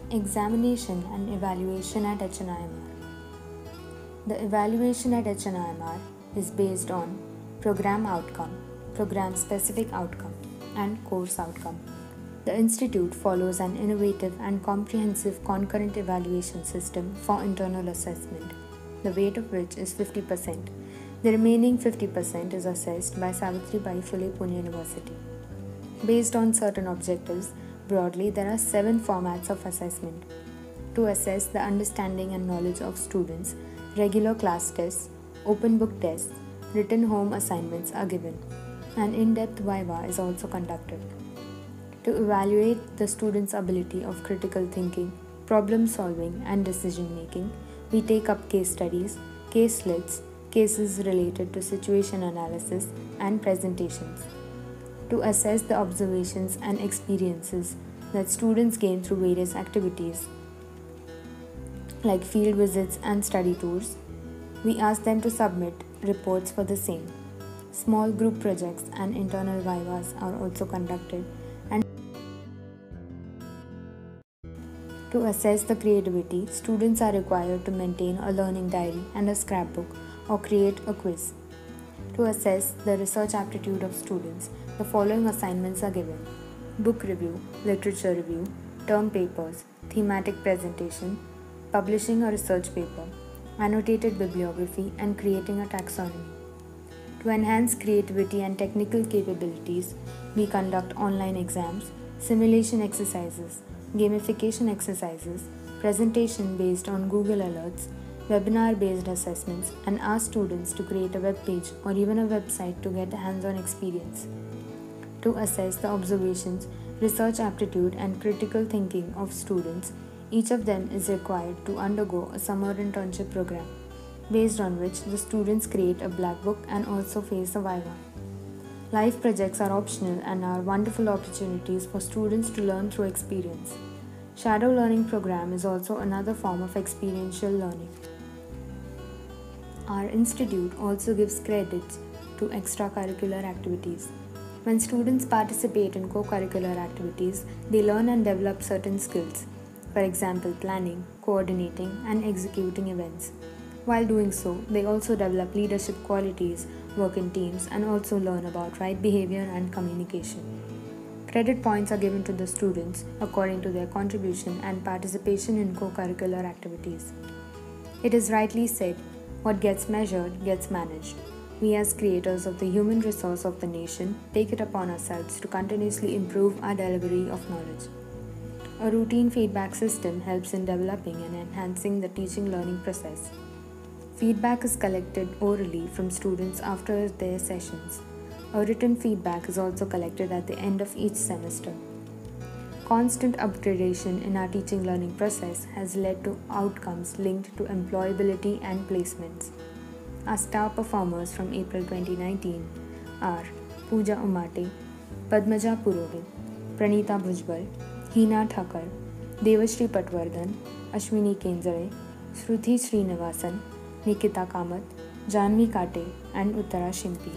Examination and evaluation at HNIMR. The evaluation at HNIMR is based on program outcome, program specific outcome, and course outcome. The institute follows an innovative and comprehensive concurrent evaluation system for internal assessment, the weight of which is 50%. The remaining 50% is assessed by Savitribai Phule Pune University. Based on certain objectives, broadly there are 7 formats of assessment. To assess the understanding and knowledge of students, regular class tests, open book tests, written home assignments are given. An in-depth viva is also conducted. To evaluate the students' ability of critical thinking, problem solving, and decision making, we take up case studies, case lists, cases related to situation analysis, and presentations. To assess the observations and experiences that students gain through various activities, like field visits and study tours, we ask them to submit reports for the same. Small group projects and internal vivas are also conducted. And to assess the creativity, students are required to maintain a learning diary and a scrapbook or create a quiz. To assess the research aptitude of students, the following assignments are given: book review, literature review, term papers, thematic presentation, publishing a research paper, annotated bibliography, and creating a taxonomy. To enhance creativity and technical capabilities, we conduct online exams, simulation exercises, gamification exercises, presentation based on Google Alerts, webinar-based assessments, and ask students to create a web page or even a website to get hands-on experience. To assess the observations, research aptitude, and critical thinking of students, each of them is required to undergo a summer internship program, based on which the students create a black book and also face a viva. Life projects are optional and are wonderful opportunities for students to learn through experience. Shadow learning program is also another form of experiential learning. Our institute also gives credits to extracurricular activities. When students participate in co-curricular activities, they learn and develop certain skills, for example, planning, coordinating, and executing events. While doing so, they also develop leadership qualities, work in teams, and also learn about right behavior and communication. Credit points are given to the students according to their contribution and participation in co-curricular activities. It is rightly said, what gets measured gets managed. We as creators of the human resource of the nation take it upon ourselves to continuously improve our delivery of knowledge. A routine feedback system helps in developing and enhancing the teaching-learning process. Feedback is collected orally from students after their sessions. A written feedback is also collected at the end of each semester. Constant upgradation in our teaching-learning process has led to outcomes linked to employability and placements. Our star performers from April 2019 are Pooja Umate, Padmaja Purohit, Pranita Bhujbal, Hina Thakkar, Devashri Patwardhan, Ashwini Kenzare, Shruti Srinivasan, Nikita Kamath, Janvi Kate, and Uttara Shimpi.